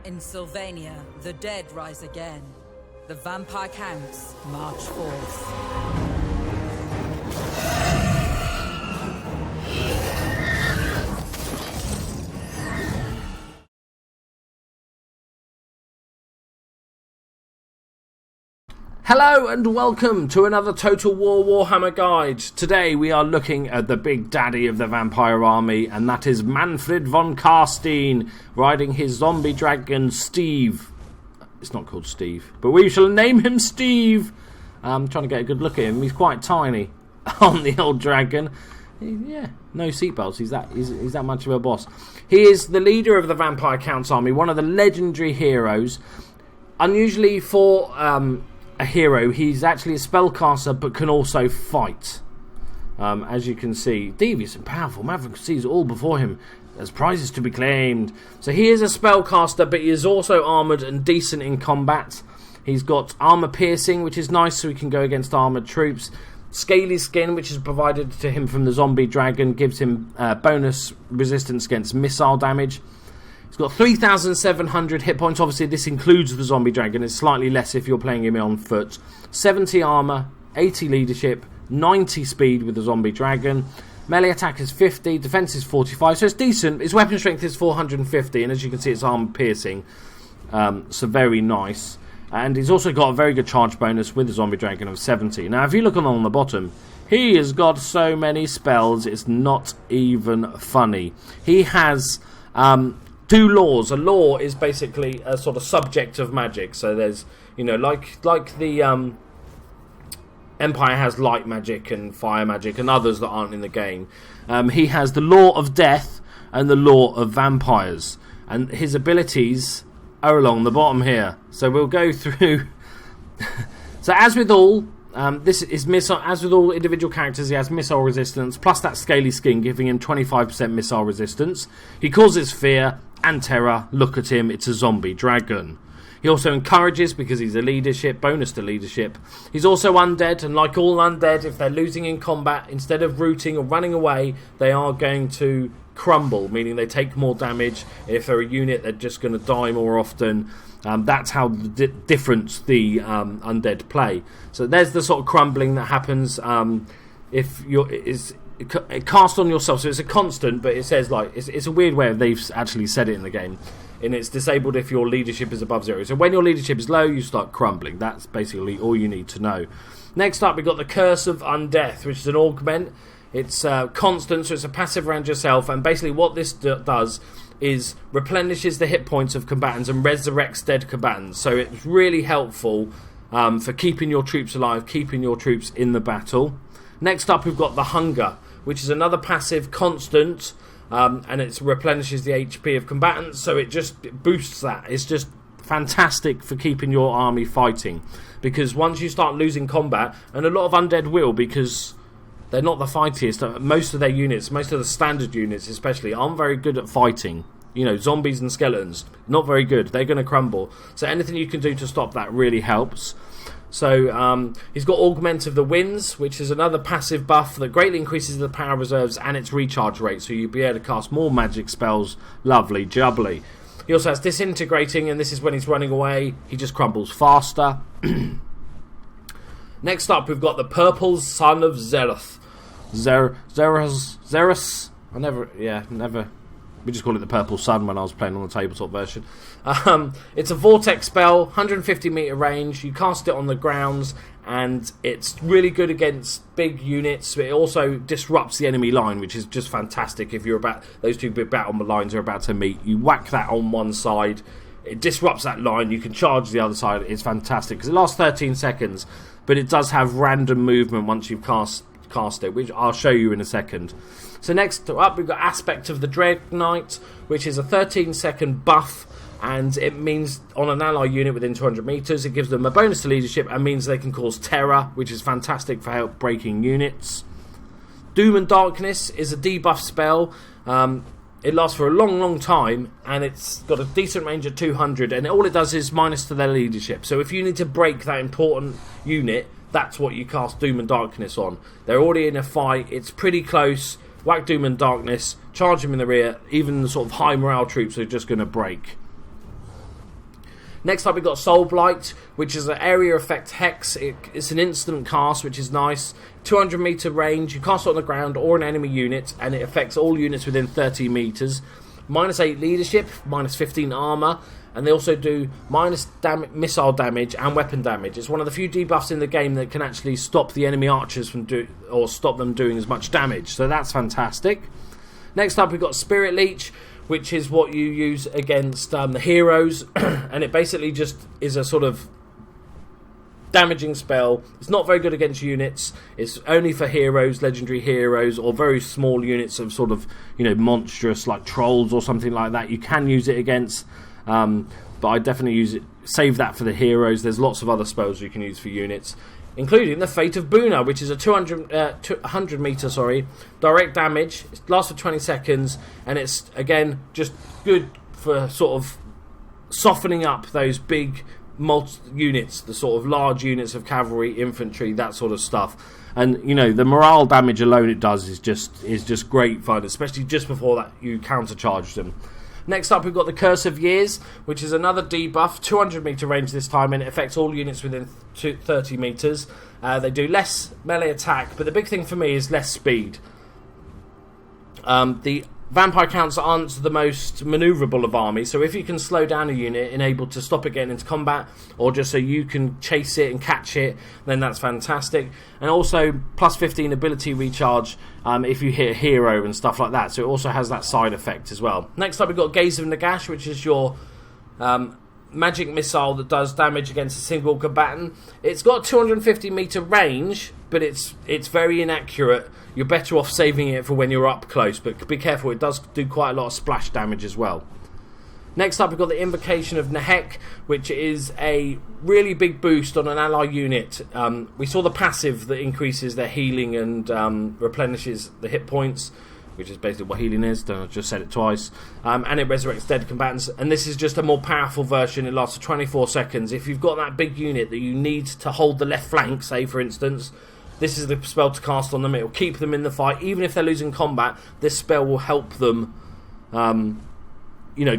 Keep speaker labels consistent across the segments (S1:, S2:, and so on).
S1: In Sylvania, the dead rise again. The vampire counts march forth.
S2: Hello and welcome to another Total War Warhammer guide. Today we are looking at the big daddy of the vampire army, and that is Mannfred Von Carstein riding his zombie dragon Steve. It's not called Steve, but we shall name him Steve. I'm trying to get a good look at him. He's quite tiny on the old dragon. Yeah, no seatbelts. He's that much of a boss. He is the leader of the Vampire Count's army, one of the legendary heroes. Unusually for a hero, he's actually a spellcaster but can also fight. As you can see, devious and powerful, Maverick sees all before him. There's prizes to be claimed. So he is a spellcaster, but he is also armoured and decent in combat. He's got armour piercing, which is nice so he can go against armoured troops. Scaly skin, which is provided to him from the zombie dragon, gives him bonus resistance against missile damage. He's got 3,700 hit points. Obviously, this includes the zombie dragon. It's slightly less if you're playing him on foot. 70 armour, 80 leadership, 90 speed with the zombie dragon. Melee attack is 50, defense is 45, so it's decent. His weapon strength is 450, and as you can see, it's armor piercing. So very nice. And he's also got a very good charge bonus with the zombie dragon of 70. Now, if you look on the bottom, he has got so many spells, it's not even funny. He has 2 laws. A law is basically a sort of subject of magic. So there's, you know, like the Empire has light magic and fire magic and others that aren't in the game. He has the law of death and the law of vampires. And his abilities are along the bottom here. So we'll go through. So as with all, this is missile. As with all individual characters, he has missile resistance plus that scaly skin, giving him 25% missile resistance. He causes fear and terror. Look at him, it's a zombie dragon. He also encourages because he's a leadership, bonus to leadership. He's also undead, and like all undead, if they're losing in combat, instead of rooting or running away, they are going to crumble, meaning they take more damage. If they're a unit, they're just going to die more often. That's how different the undead play. So there's the sort of crumbling that happens if you're... It casts on yourself, so it's a constant, but it says, like, it's a weird way they've actually said it in the game, and it's disabled if your leadership is above 0. So when your leadership is low, you start crumbling. That's basically all you need to know. Next up, we've got the Curse of Undeath, which is an augment. It's constant, so it's a passive around yourself, and basically what this does is replenishes the hit points of combatants and resurrects dead combatants. So it's really helpful for keeping your troops alive, keeping your troops in the battle. Next up, we've got the Hunger, which is another passive constant, and it replenishes the HP of combatants, so it just boosts that. It's just fantastic for keeping your army fighting, because once you start losing combat, and a lot of undead will, because they're not the fightiest, most of their units, most of the standard units especially, aren't very good at fighting. You know, zombies and skeletons, not very good. They're going to crumble. So anything you can do to stop that really helps. So he's got Augment of the Winds, which is another passive buff that greatly increases the power reserves and its recharge rate, so you'll be able to cast more magic spells. Lovely jubbly. He also has Disintegrating, and this is when he's running away. He just crumbles faster. Next up, we've got the Purple Son of Zereth. Zerus. Never. We just call it the Purple Sun when I was playing on the tabletop version. It's a vortex spell, 150 meter range. You cast it on the grounds, and it's really good against big units. It also disrupts the enemy line, which is just fantastic. If those two big battle lines are about to meet, you whack that on one side, it disrupts that line. You can charge the other side. It's fantastic because it lasts 13 seconds, but it does have random movement once you've cast it, which I'll show you in a second. So next up, we've got Aspect of the Dread Knight, which is a 13-second buff, and it means on an ally unit within 200 meters, it gives them a bonus to leadership and means they can cause terror, which is fantastic for help breaking units. Doom and Darkness is a debuff spell. It lasts for a long time, and it's got a decent range of 200, and all it does is minus to their leadership. So if you need to break that important unit, that's what you cast Doom and Darkness on. They're already in a fight, it's pretty close. Whack Doom and Darkness, charge them in the rear. Even the sort of high morale troops are just going to break. Next up, we've got Soul Blight, which is an area effect hex. It's an instant cast, which is nice. 200 meter range. You cast it on the ground or an enemy unit, and it affects all units within 30 meters. -8 leadership, -15 armor, and they also do missile damage and weapon damage. It's one of the few debuffs in the game that can actually stop the enemy archers from stop them doing as much damage. So that's fantastic. Next up, we've got Spirit Leech, which is what you use against the heroes, and it basically just is a sort of damaging spell. It's not very good against units. It's only for heroes, legendary heroes, or very small units of sort of, monstrous like trolls or something like that. You can use it against, but I definitely save that for the heroes. There's lots of other spells you can use for units, including the Fate of Buna, which is a 100 meter direct damage. It lasts for 20 seconds, and it's again just good for sort of softening up those big units, the sort of large units of cavalry, infantry, that sort of stuff. And the morale damage alone it does is just great fun, especially just before that you countercharge them. Next up, we've got the Curse of Years, which is another debuff, 200 meter range this time, and it affects all units within 30 meters. They do less melee attack, but the big thing for me is less speed. The vampire counts aren't the most maneuverable of armies, so if you can slow down a unit and able to stop it getting into combat, or just so you can chase it and catch it, then that's fantastic. And also plus 15 ability recharge if you hit a hero and stuff like that, so it also has that side effect as well. Next up, we've got Gaze of Nagash, which is your magic missile that does damage against a single combatant. It's got 250 meter range, but it's very inaccurate. You're better off saving it for when you're up close, but be careful, it does do quite a lot of splash damage as well. Next up, we've got the Invocation of Nehek, which is a really big boost on an ally unit. We saw the passive that increases their healing and replenishes the hit points, which is basically what healing is. I just said it twice. And it resurrects dead combatants. And this is just a more powerful version. It lasts for 24 seconds. If you've got that big unit that you need to hold the left flank, say for instance, this is the spell to cast on them. It will keep them in the fight. Even if they're losing combat, this spell will help them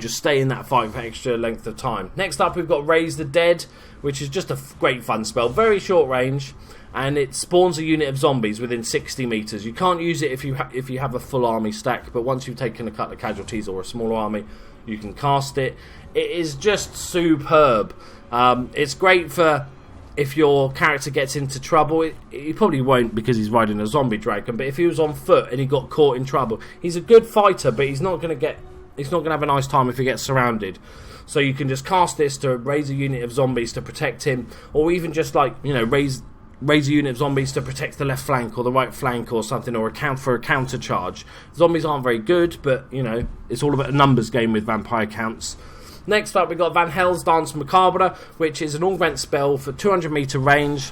S2: just stay in that fight for extra length of time. Next up, we've got Raise the Dead, which is just a great fun spell. Very short range, and it spawns a unit of zombies within 60 meters. You can't use it if you have a full army stack, but once you've taken a couple of casualties or a small army, you can cast it. It is just superb. It's great for if your character gets into trouble. He probably won't because he's riding a zombie dragon, but if he was on foot and he got caught in trouble, he's a good fighter, but he's not going to have a nice time if he gets surrounded. So you can just cast this to raise a unit of zombies to protect him, or even just raise a unit of zombies to protect the left flank or the right flank or something, or account for a counter charge. Zombies aren't very good, but it's all about a numbers game with vampire counts. Next up, we've got Van Helsing Macabre, which is an augment spell for 200 meter range,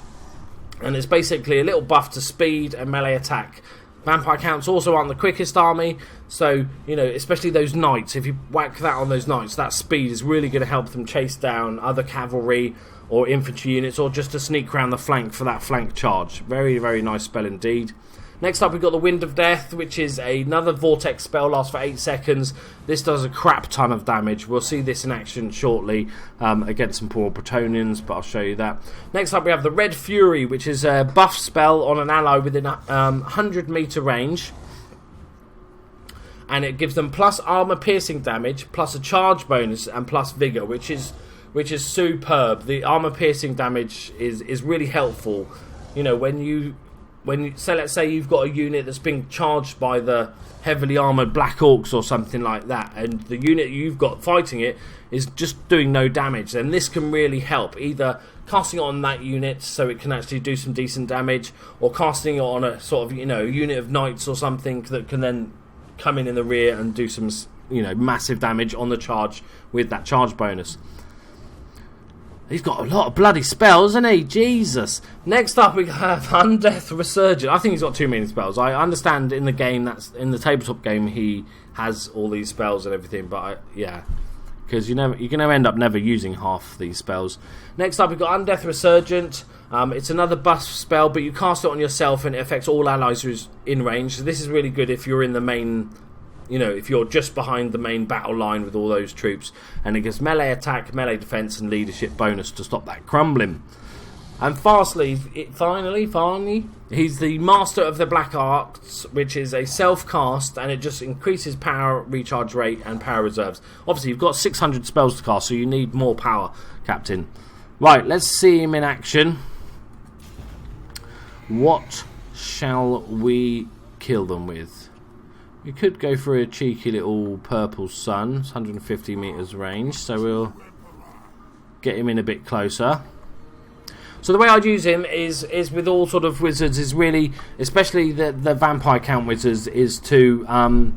S2: and it's basically a little buff to speed and melee attack. Vampire counts also aren't the quickest army, so especially those knights, if you whack that on those knights, that speed is really going to help them chase down other cavalry or infantry units, or just to sneak around the flank for that flank charge. Very, very nice spell indeed. Next up, we've got the Wind of Death, which is another vortex spell, lasts for 8 seconds. This does a crap ton of damage. We'll see this in action shortly against some poor Bretonians, but I'll show you that. Next up, we have the Red Fury, which is a buff spell on an ally within 100 meter range. And it gives them plus armor piercing damage, plus a charge bonus, and plus vigor, which is superb. The armor piercing damage is really helpful. Let's say you've got a unit that's being charged by the heavily armoured Black Orcs or something like that, and the unit you've got fighting it is just doing no damage, then this can really help. Either casting it on that unit so it can actually do some decent damage, or casting it on a sort of unit of knights or something that can then come in the rear and do some massive damage on the charge with that charge bonus. He's got a lot of bloody spells, hasn't he? Jesus. Next up, we have Undeath Resurgent. I think he's got too many spells. I understand in the game, that's in the tabletop game, he has all these spells and everything, but because you're going to end up never using half these spells. Next up, we've got Undeath Resurgent. It's another buff spell, but you cast it on yourself and it affects all allies who's in range. So this is really good if you're in the main you know, if you're just behind the main battle line with all those troops, and it gives melee attack, melee defense, and leadership bonus to stop that crumbling. And finally, he's the master of the Black Arts, which is a self-cast, and it just increases power, recharge rate, and power reserves. Obviously, you've got 600 spells to cast, so you need more power, Captain. Right, let's see him in action. What shall we kill them with? We could go for a cheeky little purple sun. It's 150 meters range, so we'll get him in a bit closer. So the way I'd use him is with all sort of wizards, is really, especially the vampire count wizards, is to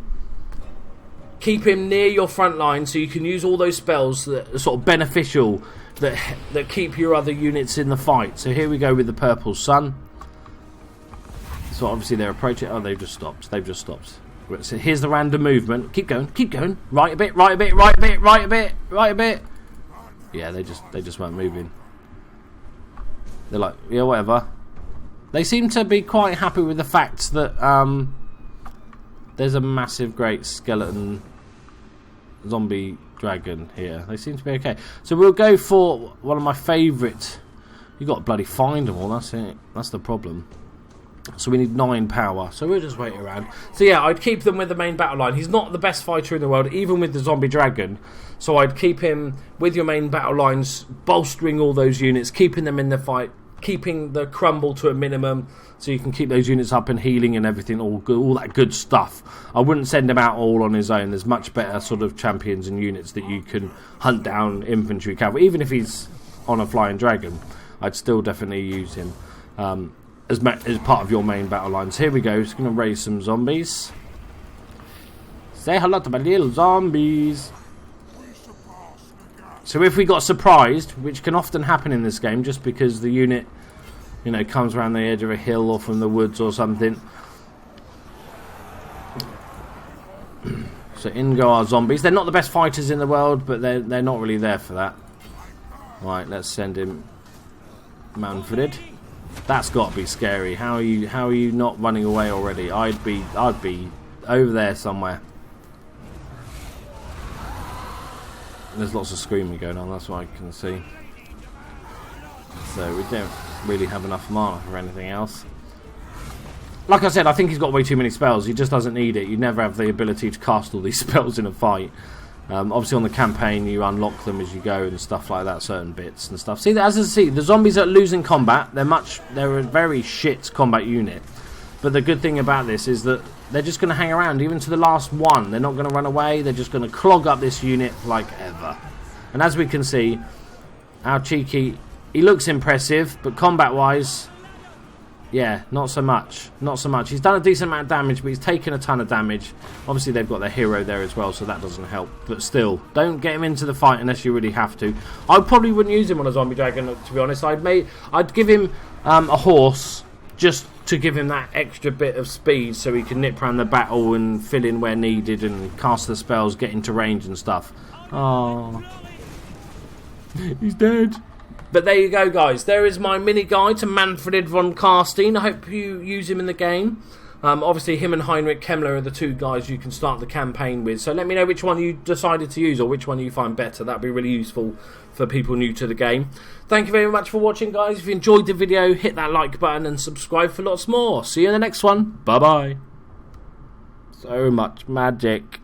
S2: keep him near your front line, so you can use all those spells that are sort of beneficial, that keep your other units in the fight. So here we go with the purple sun. So obviously they're approaching. Oh, they've just stopped. So here's the random movement. Keep going. Right a bit. Yeah, they just weren't moving. They're like, yeah, whatever. They seem to be quite happy with the fact that there's a massive, great skeleton zombie dragon here. They seem to be okay. So we'll go for one of my favourite. You've got to bloody find them all. That's it. That's the problem. So we need 9 power. So we'll just wait around. So yeah, I'd keep them with the main battle line. He's not the best fighter in the world, even with the zombie dragon. So I'd keep him with your main battle lines, bolstering all those units, keeping them in the fight, keeping the crumble to a minimum, so you can keep those units up and healing and everything, all that good stuff. I wouldn't send him out all on his own. There's much better sort of champions and units that you can hunt down, infantry, cavalry. Even if he's on a flying dragon, I'd still definitely use him as part of your main battle lines. Here we go. Just going to raise some zombies. Say hello to my little zombies. So if we got surprised, which can often happen in this game, just because the unit, you know, comes around the edge of a hill or from the woods or something. So in go our zombies. They're not the best fighters in the world, but they're not really there for that. Right, let's send him Mannfred. That's got to be scary. How are you not running away already? I'd be over there somewhere. There's lots of screaming going on, that's what I can see. So we don't really have enough mana for anything else. Like I said, I think he's got way too many spells. He just doesn't need it. You never have the ability to cast all these spells in a fight. Obviously on the campaign you unlock them as you go and stuff like that, certain bits and stuff. See, as I see, the zombies are losing combat. They're a very shit combat unit. But the good thing about this is that they're just going to hang around, even to the last one. They're not going to run away. They're just going to clog up this unit like ever. And as we can see, our cheeky, he looks impressive, but combat-wise, yeah, not so much. Not so much. He's done a decent amount of damage, but he's taken a ton of damage. Obviously, they've got their hero there as well, so that doesn't help. But still, don't get him into the fight unless you really have to. I probably wouldn't use him on a zombie dragon, to be honest. I'd give him a horse, just to give him that extra bit of speed so he can nip around the battle and fill in where needed and cast the spells, get into range and stuff. Oh, he's dead. But there you go, guys. There is my mini guide to Mannfred Von Carstein. I hope you use him in the game. Obviously, him and Heinrich Kemmler are the two guys you can start the campaign with. So let me know which one you decided to use or which one you find better. That would be really useful for people new to the game. Thank you very much for watching, guys. If you enjoyed the video, hit that like button and subscribe for lots more. See you in the next one. Bye-bye. So much magic.